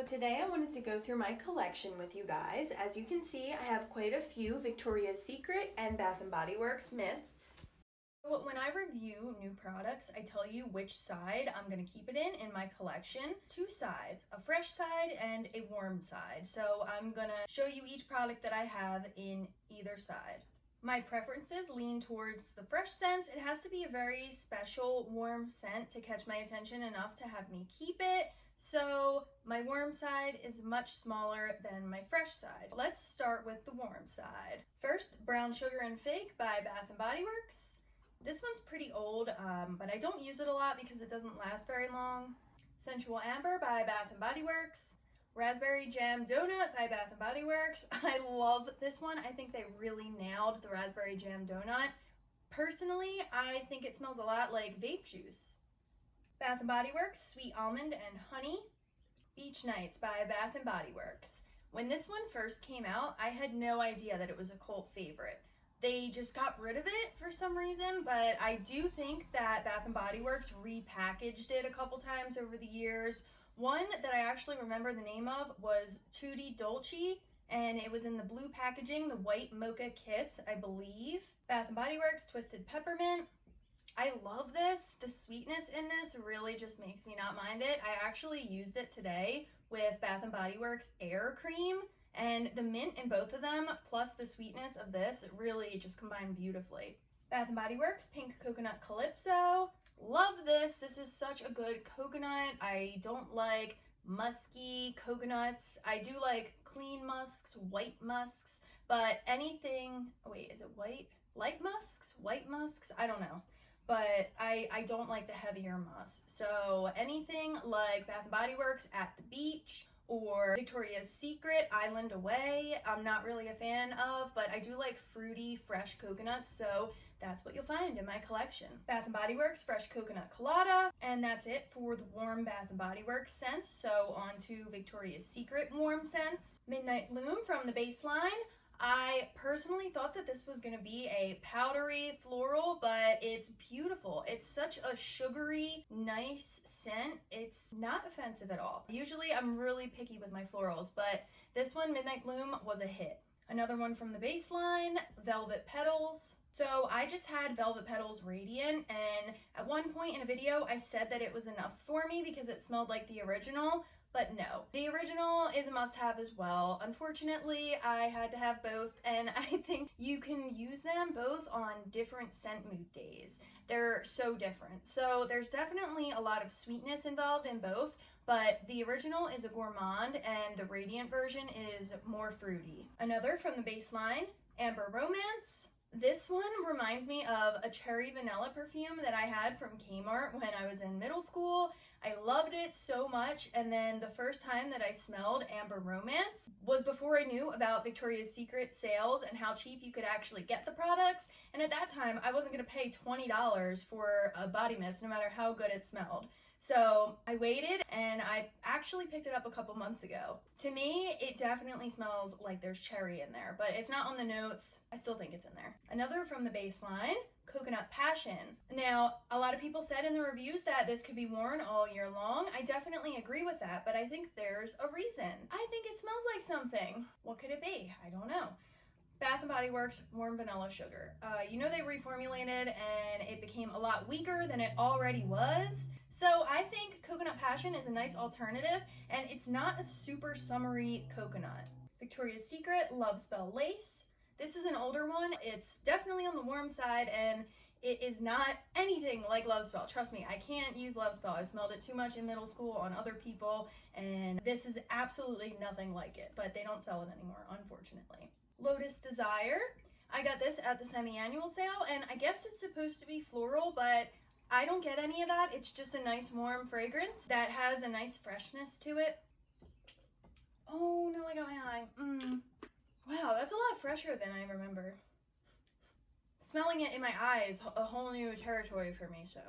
today I wanted to go through my collection with you guys. As you can see, I have quite a few Victoria's Secret and Bath & Body Works mists. When I review new products, I tell you which side I'm going to keep it in my collection. Two sides, a fresh side and a warm side. So I'm going to show you each product that I have in either side. My preferences lean towards the fresh scents. It has to be a very special warm scent to catch my attention enough to have me keep it. So my warm side is much smaller than my fresh side. Let's start with the warm side. First, Brown Sugar and Fig by Bath & Body Works. This one's pretty old, but I don't use it a lot because it doesn't last very long. Sensual Amber by Bath & Body Works. Raspberry Jam Donut by Bath & Body Works. I love this one. I think they really nailed the Raspberry Jam Donut. Personally, I think it smells a lot like vape juice. Bath & Body Works Sweet Almond and Honey. Beach Nights by Bath & Body Works. When this one first came out, I had no idea that it was a cult favorite. They just got rid of it for some reason, but I do think that Bath & Body Works repackaged it a couple times over the years. One that I actually remember the name of was Tutti Dolce, and it was in the blue packaging, the white mocha kiss, I believe. Bath & Body Works Twisted Peppermint. I love this. The sweetness in this really just makes me not mind it. I actually used it today with Bath & Body Works Air Cream, and the mint in both of them plus the sweetness of this really just combine beautifully. Bath & Body Works Pink Coconut Calypso. Love this. This is such a good coconut. I don't like musky coconuts. I do like clean musks, white musks, but anything, wait, is it white? Light musks? White musks? I don't know. But I don't like the heavier musk. So anything like Bath & Body Works At the Beach or Victoria's Secret Island Away, I'm not really a fan of, but I do like fruity, fresh coconuts, so that's what you'll find in my collection. Bath & Body Works Fresh Coconut Colada, and that's it for the warm Bath & Body Works scents. So on to Victoria's Secret warm scents. Midnight Bloom from the baseline. I personally thought that this was going to be a powdery floral, but it's beautiful. It's such a sugary, nice scent. It's not offensive at all. Usually I'm really picky with my florals, but this one, Midnight Bloom, was a hit. Another one from the baseline, Velvet Petals. So I just had Velvet Petals Radiant, and at one point in a video I said that it was enough for me because it smelled like the original. But no, the original is a must-have as well. Unfortunately, I had to have both, and I think you can use them both on different scent mood days. They're so different. So there's definitely a lot of sweetness involved in both, but the original is a gourmand and the radiant version is more fruity. Another from the baseline, Amber Romance. This one reminds me of a cherry vanilla perfume that I had from Kmart when I was in middle school. I loved it so much, and then the first time that I smelled Amber Romance was before I knew about Victoria's Secret sales and how cheap you could actually get the products, and at that time I wasn't going to pay $20 for a body mist no matter how good it smelled. So I waited, and I actually picked it up a couple months ago. To me, it definitely smells like there's cherry in there, but it's not on the notes. I still think it's in there. Another from the baseline, Coconut Passion. Now, a lot of people said in the reviews that this could be worn all year long. I definitely agree with that, but I think there's a reason. I think it smells like something. What could it be? I don't know. Bath & Body Works Warm Vanilla Sugar. You know they reformulated and it became a lot weaker than it already was. So I think Coconut Passion is a nice alternative, and it's not a super summery coconut. Victoria's Secret Love Spell Lace. This is an older one. It's definitely on the warm side, and it is not anything like Love Spell. Trust me, I can't use Love Spell. I smelled it too much in middle school on other people, and this is absolutely nothing like it, but they don't sell it anymore, unfortunately. Lotus Desire. I got this at the semi-annual sale, and I guess it's supposed to be floral, but I don't get any of that. It's just a nice warm fragrance that has a nice freshness to it. Oh no, I got my eye. Wow, that's a lot fresher than I remember. Smelling it in my eyes, a whole new territory for me, so.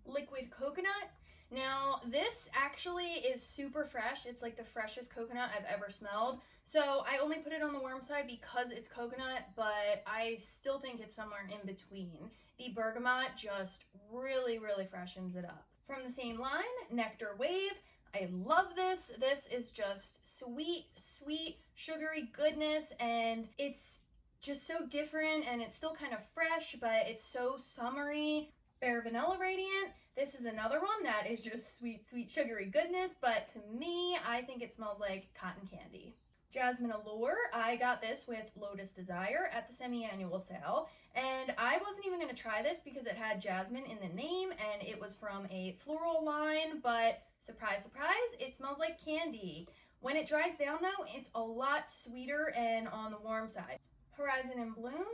Liquid Coconut. Now, this actually is super fresh. It's like the freshest coconut I've ever smelled. So I only put it on the warm side because it's coconut, but I still think it's somewhere in between. The bergamot just really, really freshens it up. From the same line, Nectar Wave. I love this. This is just sweet, sweet, sugary goodness, and it's just so different, and it's still kind of fresh, but it's so summery. Bare Vanilla Radiant. This is another one that is just sweet, sweet, sugary goodness, but to me, I think it smells like cotton candy. Jasmine Allure, I got this with Lotus Desire at the semi-annual sale, and I wasn't even going to try this because it had jasmine in the name, and it was from a floral line, but surprise, surprise, it smells like candy. When it dries down though, it's a lot sweeter and on the warm side. Horizon in Bloom.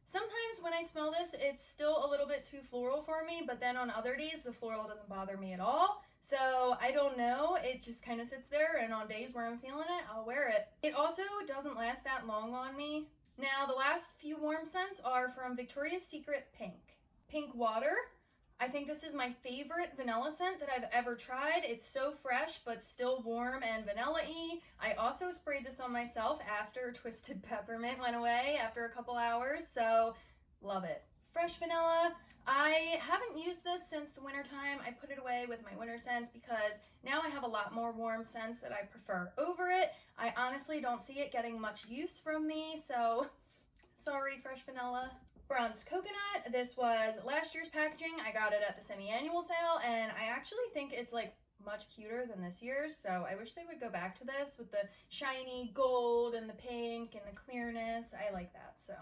Sometimes when I smell this, it's still a little bit too floral for me, but then on other days, the floral doesn't bother me at all. So I don't know, it just kind of sits there, and on days where I'm feeling it, I'll wear it. It also doesn't last that long on me. Now the last few warm scents are from Victoria's Secret Pink. Pink Water. I think this is my favorite vanilla scent that I've ever tried. It's so fresh, but still warm and vanilla-y. I also sprayed this on myself after Twisted Peppermint went away after a couple hours, so love it. Fresh vanilla. I haven't used this since the winter time. I put it away with my winter scents because now I have a lot more warm scents that I prefer over it. I honestly don't see it getting much use from me, so sorry, fresh vanilla. Bronzed Coconut. This was last year's packaging. I got it at the semi-annual sale, and I actually think it's like much cuter than this year's, so I wish they would go back to this with the shiny gold and the pink and the clearness. I like that. So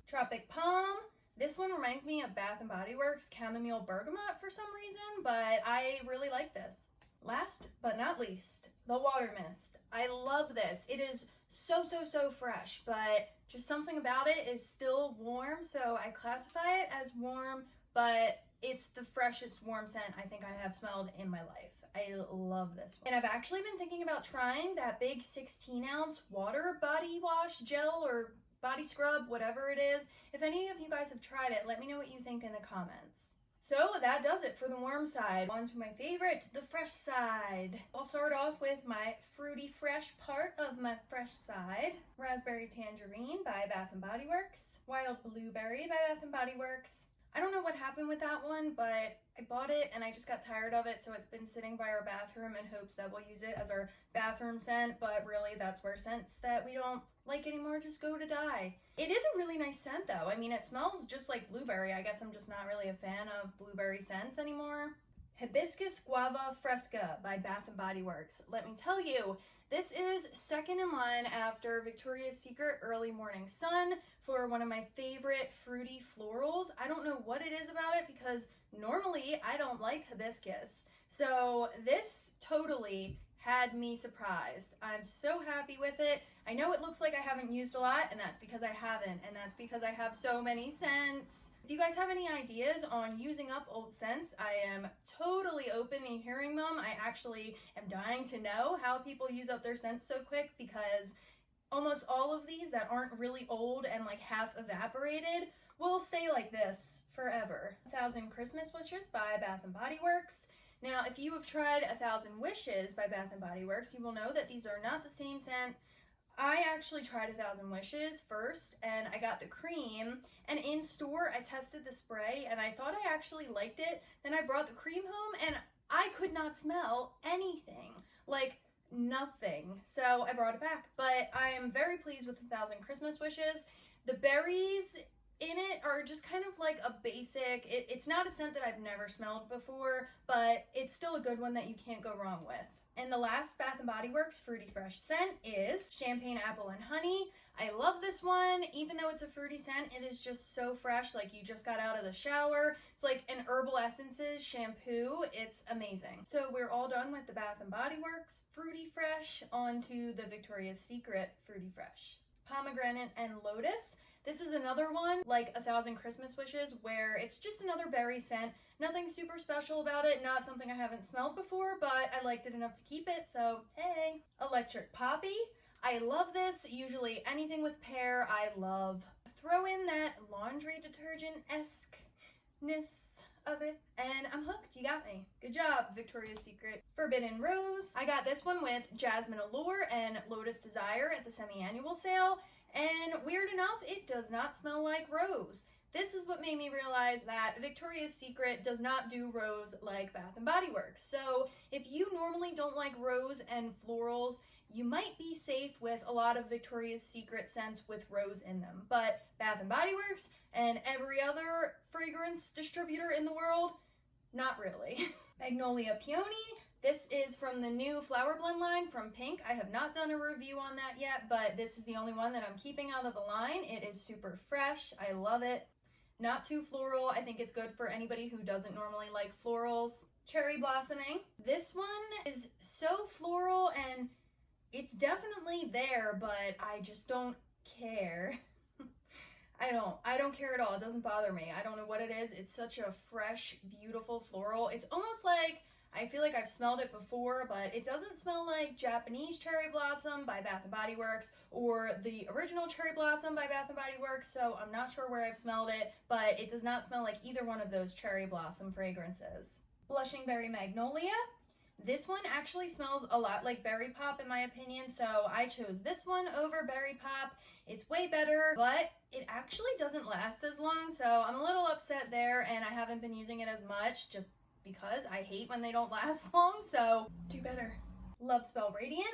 Tropic Palm. This one reminds me of Bath & Body Works Chamomile Bergamot for some reason, but I really like this. Last but not least, the Water Mist. I love this. It is so, so, so fresh, but just something about it is still warm, so I classify it as warm, but it's the freshest warm scent I think I have smelled in my life. I love this one. And I've actually been thinking about trying that big 16-ounce water body wash gel or body scrub, whatever it is. If any of you guys have tried it, let me know what you think in the comments. So that does it for the warm side. On to my favorite, the fresh side. I'll start off with my fruity fresh part of my fresh side. Raspberry Tangerine by Bath & Body Works. Wild Blueberry by Bath & Body Works. I don't know what happened with that one, but I bought it and I just got tired of it, so it's been sitting by our bathroom in hopes that we'll use it as our bathroom scent, but really that's where scents that we don't like anymore just go to die. It is a really nice scent though. I mean, it smells just like blueberry. I guess I'm just not really a fan of blueberry scents anymore. Hibiscus Guava Fresca by Bath & Body Works. Let me tell you, this is second in line after Victoria's Secret Early Morning Sun for one of my favorite fruity florals. I don't know what it is about it because normally I don't like hibiscus. So this totally had me surprised. I'm so happy with it. I know it looks like I haven't used a lot, and that's because I haven't, and that's because I have so many scents. If you guys have any ideas on using up old scents, I am totally open to hearing them. I actually am dying to know how people use up their scents so quick because almost all of these that aren't really old and like half evaporated will stay like this forever. 1,000 Christmas Wishes by Bath & Body Works. Now, if you have tried 1,000 Wishes by Bath & Body Works, you will know that these are not the same scent. I actually tried 1,000 Wishes first, and I got the cream, and in store I tested the spray, and I thought I actually liked it. Then I brought the cream home, and I could not smell anything. Like, nothing. So I brought it back, but I am very pleased with 1,000 Christmas Wishes. The berries in it are just kind of like a basic, it's not a scent that I've never smelled before, but it's still a good one that you can't go wrong with. And the last Bath & Body Works Fruity Fresh scent is Champagne Apple and Honey. I love this one. Even though it's a fruity scent, it is just so fresh, like you just got out of the shower. It's like an Herbal Essences shampoo. It's amazing. So we're all done with the Bath & Body Works Fruity Fresh. Onto the Victoria's Secret Fruity Fresh. Pomegranate and Lotus. This is another one, like 1,000 Christmas Wishes, where it's just another berry scent. Nothing super special about it, not something I haven't smelled before, but I liked it enough to keep it, so hey. Electric Poppy. I love this. Usually anything with pear, I love. Throw in that laundry detergent-esque-ness of it, and I'm hooked. You got me. Good job, Victoria's Secret. Forbidden Rose. I got this one with Jasmine Allure and Lotus Desire at the semi-annual sale. And weird enough, it does not smell like rose. this is what made me realize that Victoria's Secret does not do rose like Bath & Body Works. So if you normally don't like rose and florals, you might be safe with a lot of Victoria's Secret scents with rose in them. But Bath & Body Works and every other fragrance distributor in the world, not really. Magnolia Peony. This is from the new flower blend line from Pink. I have not done a review on that yet, but this is the only one that I'm keeping out of the line. It is super fresh. I love it. Not too floral. I think it's good for anybody who doesn't normally like florals. Cherry Blossoming. This one is so floral and it's definitely there, but I just don't care. I don't care at all. It doesn't bother me. I don't know what it is. It's such a fresh, beautiful floral. It's almost like, I feel like I've smelled it before, but it doesn't smell like Japanese Cherry Blossom by Bath & Body Works or the original Cherry Blossom by Bath & Body Works, so I'm not sure where I've smelled it, but it does not smell like either one of those Cherry Blossom fragrances. Blushing Berry Magnolia. This one actually smells a lot like Berry Pop in my opinion, so I chose this one over Berry Pop. It's way better, but it actually doesn't last as long, so I'm a little upset there, and I haven't been using it as much just because I hate when they don't last long, so do better. Love Spell Radiant.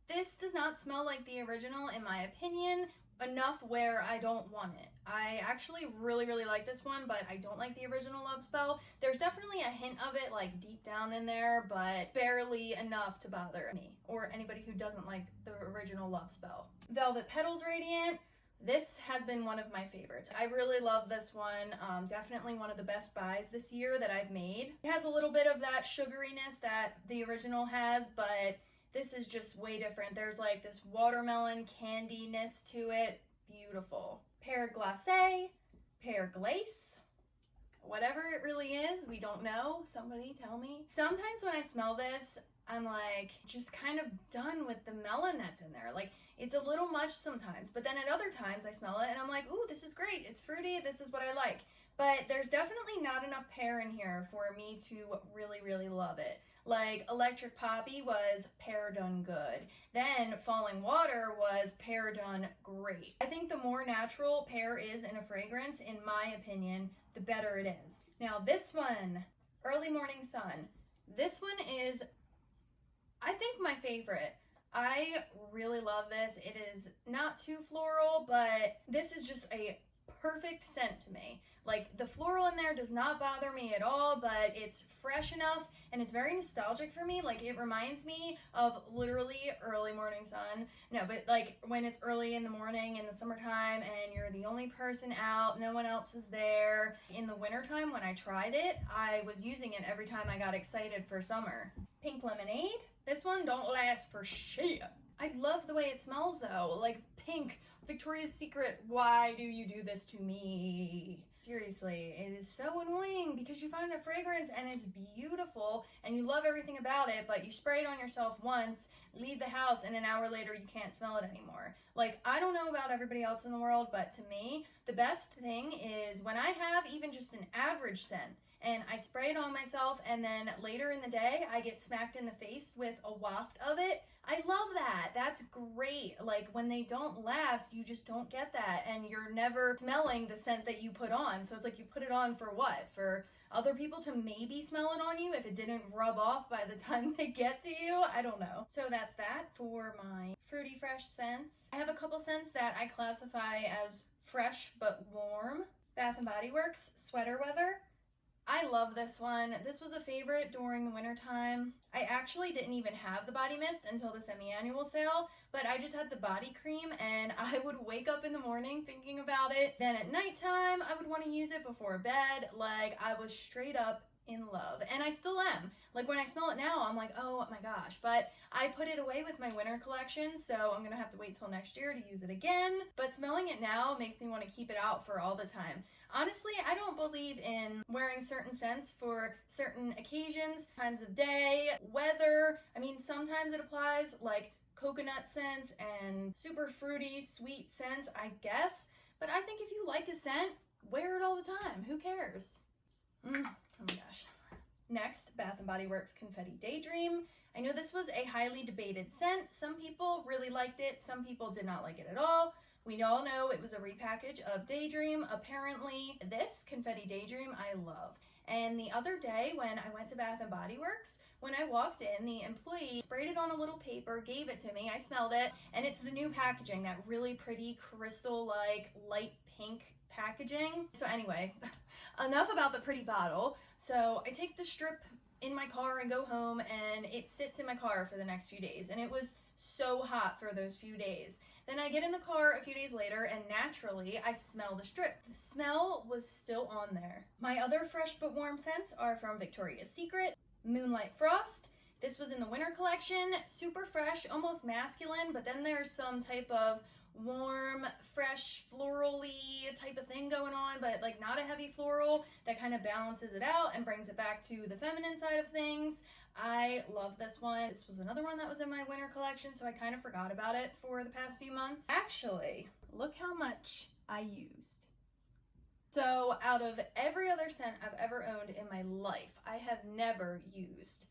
This does not smell like the original in my opinion, enough where I don't want it. I actually really like this one, but I don't like the original Love Spell. There's definitely a hint of it like deep down in there, but barely enough to bother me or anybody who doesn't like the original Love Spell. Velvet Petals Radiant. This has been one of my favorites. I really love this one. Definitely one of the best buys this year that I've made. It has a little bit of that sugariness that the original has, but this is just way different. There's like this watermelon candiness to it. Beautiful. Pear Glacé, Pear Glace, whatever it really is, we don't know. Somebody tell me. Sometimes when I smell this, I'm like just kind of done with the melon that's in there. Like it's a little much sometimes, but then at other times I smell it and I'm like, ooh, this is great. It's fruity. This is what I like. But there's definitely not enough pear in here for me to really love it. Like Electric Poppy was pear done good. Then Falling Water was pear done great. I think the more natural pear is in a fragrance, in my opinion, the better it is. Now this one, Early Morning Sun. This one is, I think, my favorite. I really love this. It is not too floral, but this is just a perfect scent to me. Like the floral in there does not bother me at all, but it's fresh enough and it's very nostalgic for me. Like it reminds me of literally early morning sun. No, but like when it's early in the morning in the summertime and you're the only person out, no one else is there. In the wintertime when I tried it, I was using it every time I got excited for summer. Pink Lemonade. This one don't last for shit. I love the way it smells though. Like pink, Victoria's Secret, why do you do this to me? Seriously, it is so annoying because you find a fragrance and it's beautiful and you love everything about it, but you spray it on yourself once, leave the house, and an hour later you can't smell it anymore. Like, I don't know about everybody else in the world, but to me, the best thing is when I have even just an average scent and I spray it on myself and then later in the day I get smacked in the face with a waft of it. I love that. That's great. Like when they don't last, you just don't get that and you're never smelling the scent that you put on. So it's like you put it on for what? For other people to maybe smell it on you if it didn't rub off by the time they get to you? I don't know. So that's that for my fruity fresh scents. I have a couple scents that I classify as fresh but warm. Bath & Body Works Sweater Weather. I love this one. This was a favorite during the winter time. I actually didn't even have the body mist until the semi-annual sale, but I just had the body cream and I would wake up in the morning thinking about it. Then at nighttime, I would want to use it before bed. Like I was straight up in love, and I still am. Like when I smell it now, I'm like, oh my gosh, but I put it away with my winter collection, so I'm gonna have to wait till next year to use it again. But smelling it now makes me want to keep it out for all the time. Honestly, I don't believe in wearing certain scents for certain occasions, times of day, weather. I mean, sometimes it applies, like coconut scents and super fruity, sweet scents, I guess. But I think if you like a scent, wear it all the time. Who cares? Oh my gosh. Next, Bath & Body Works Confetti Daydream. I know this was a highly debated scent. Some people really liked it. Some people did not like it at all. We all know it was a repackage of Daydream. Apparently, this Confetti Daydream I love. And the other day when I went to Bath & Body Works, when I walked in, the employee sprayed it on a little paper, gave it to me, I smelled it, and it's the new packaging, that really pretty crystal-like light pink packaging. So anyway, enough about the pretty bottle. So I take the strip in my car and go home, and it sits in my car for the next few days, and it was so hot for those few days. Then I get in the car a few days later, and naturally I smell the strip. The smell was still on there. My other fresh but warm scents are from Victoria's Secret, Moonlight Frost. This was in the winter collection, super fresh, almost masculine, but then there's some type of warm, fresh, floral-y type of thing going on, but like not a heavy floral, that kind of balances it out and brings it back to the feminine side of things. I love this one. This was another one that was in my winter collection, so I kind of forgot about it for the past few months. Actually, look how much I used. So out of every other scent I've ever owned in my life, I have never used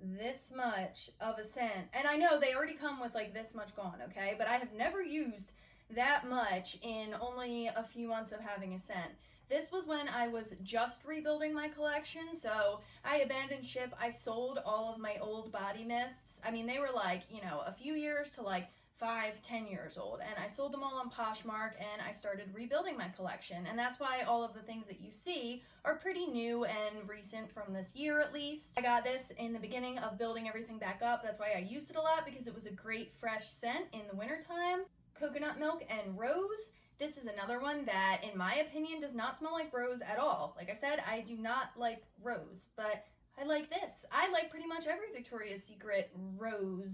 this much of a scent. And I know they already come with like this much gone, okay? But I have never used that much in only a few months of having a scent. This was when I was just rebuilding my collection, so I abandoned ship. I sold all of my old body mists. I mean, they were like, you know, a few years to like 5-10 years old, and I sold them all on Poshmark, and I started rebuilding my collection. And that's why all of the things that you see are pretty new and recent, from this year at least. I got this in the beginning of building everything back up. That's why I used it a lot, because it was a great fresh scent in the wintertime. Coconut milk and rose. This is another one that, in my opinion, does not smell like rose at all. Like I said, I do not like rose, but I like this. I like pretty much every Victoria's Secret rose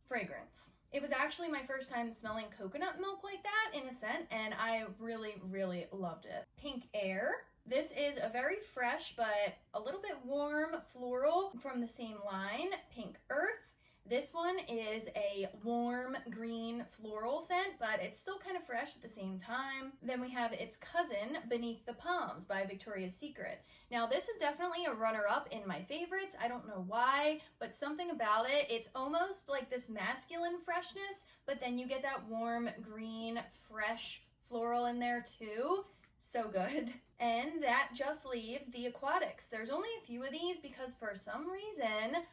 fragrance. It was actually my first time smelling coconut milk like that in a scent, and I really, really loved it. Pink Air. This is a very fresh but a little bit warm floral from the same line, Pink Earth. This one is a warm green floral scent, but it's still kind of fresh at the same time. Then we have its cousin, Beneath the Palms by Victoria's Secret. Now this is definitely a runner-up in my favorites. I don't know why, but something about it, it's almost like this masculine freshness, but then you get that warm green, fresh floral in there too. So good. And that just leaves the Aquatics. There's only a few of these because for some reason,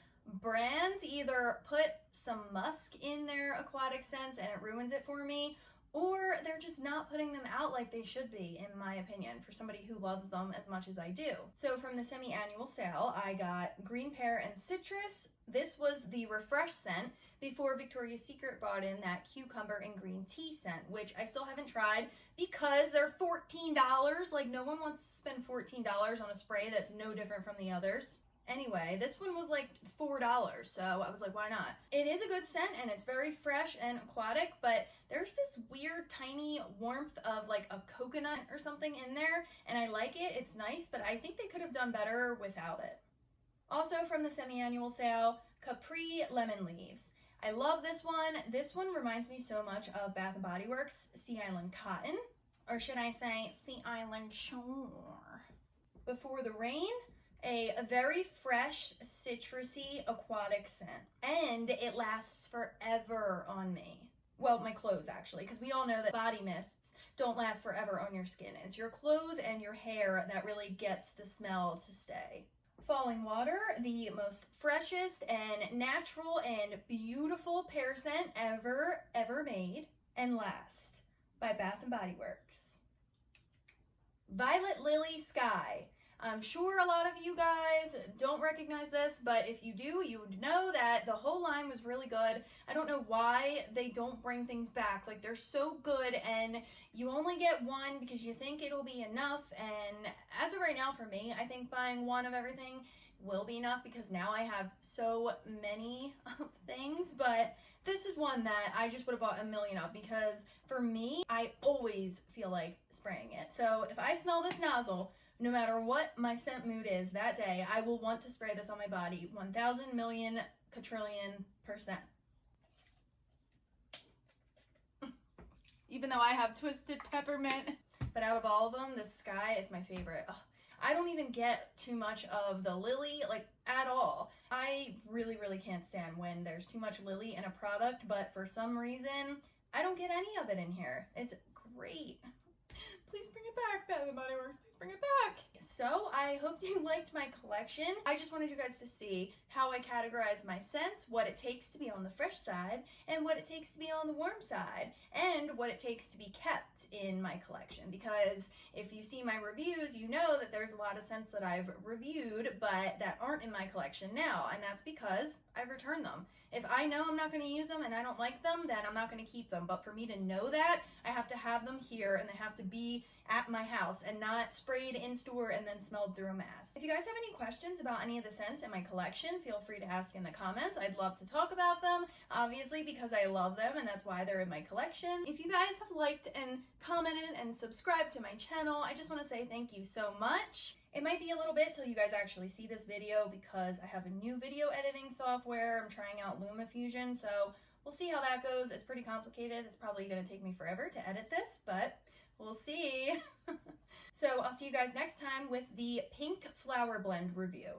brands either put some musk in their aquatic scents and it ruins it for me, or they're just not putting them out like they should be, in my opinion, for somebody who loves them as much as I do. So from the semi-annual sale, I got green pear and citrus. This was the refresh scent before Victoria's Secret brought in that cucumber and green tea scent, which I still haven't tried because they're $14. Like, no one wants to spend $14 on a spray that's no different from the others. Anyway, this one was like $4, so I was like, why not? It is a good scent, and it's very fresh and aquatic, but there's this weird tiny warmth of like a coconut or something in there, and I like it. It's nice, but I think they could have done better without it. Also from the semi-annual sale, Capri Lemon Leaves. I love this one. This one reminds me so much of Bath & Body Works Sea Island Cotton, or should I say Sea Island Shore. Before the Rain, a very fresh, citrusy, aquatic scent. And it lasts forever on me. Well, my clothes actually, because we all know that body mists don't last forever on your skin. It's your clothes and your hair that really gets the smell to stay. Falling Water, the most freshest and natural and beautiful pear scent ever made. And last, by Bath & Body Works. Violet Lily Sky. I'm sure a lot of you guys don't recognize this, but if you do, you would know that the whole line was really good. I don't know why they don't bring things back. Like, they're so good, and you only get one because you think it'll be enough. And as of right now for me, I think buying one of everything will be enough because now I have so many things. But this is one that I just would have bought a million of because for me, I always feel like spraying it. So if I smell this nozzle, no matter what my scent mood is that day, I will want to spray this on my body 1,000 million quadrillion %. Even though I have Twisted Peppermint. But out of all of them, the Sky is my favorite. Ugh, I don't even get too much of the lily, like, at all. I really, really can't stand when there's too much lily in a product, but for some reason, I don't get any of it in here. It's great. Please bring it back, Bath & Body Works. Please bring it back. So I hope you liked my collection. I just wanted you guys to see how I categorize my scents, what it takes to be on the fresh side, and what it takes to be on the warm side, and what it takes to be kept in my collection. Because if you see my reviews, you know that there's a lot of scents that I've reviewed, but that aren't in my collection now, and that's because I've returned them. If I know I'm not going to use them and I don't like them, then I'm not going to keep them. But for me to know that, I have to have them here, and they have to be at my house and not sprayed in store and then smelled through a mask. If you guys have any questions about any of the scents in my collection, feel free to ask in the comments. I'd love to talk about them, obviously, because I love them and that's why they're in my collection. If you guys have liked and commented and subscribed to my channel, I just want to say thank you so much. It might be a little bit till you guys actually see this video because I have a new video editing software. I'm trying out LumaFusion, so we'll see how that goes. It's pretty complicated. It's probably going to take me forever to edit this, but we'll see. So I'll see you guys next time with the Pink Flower Blend review.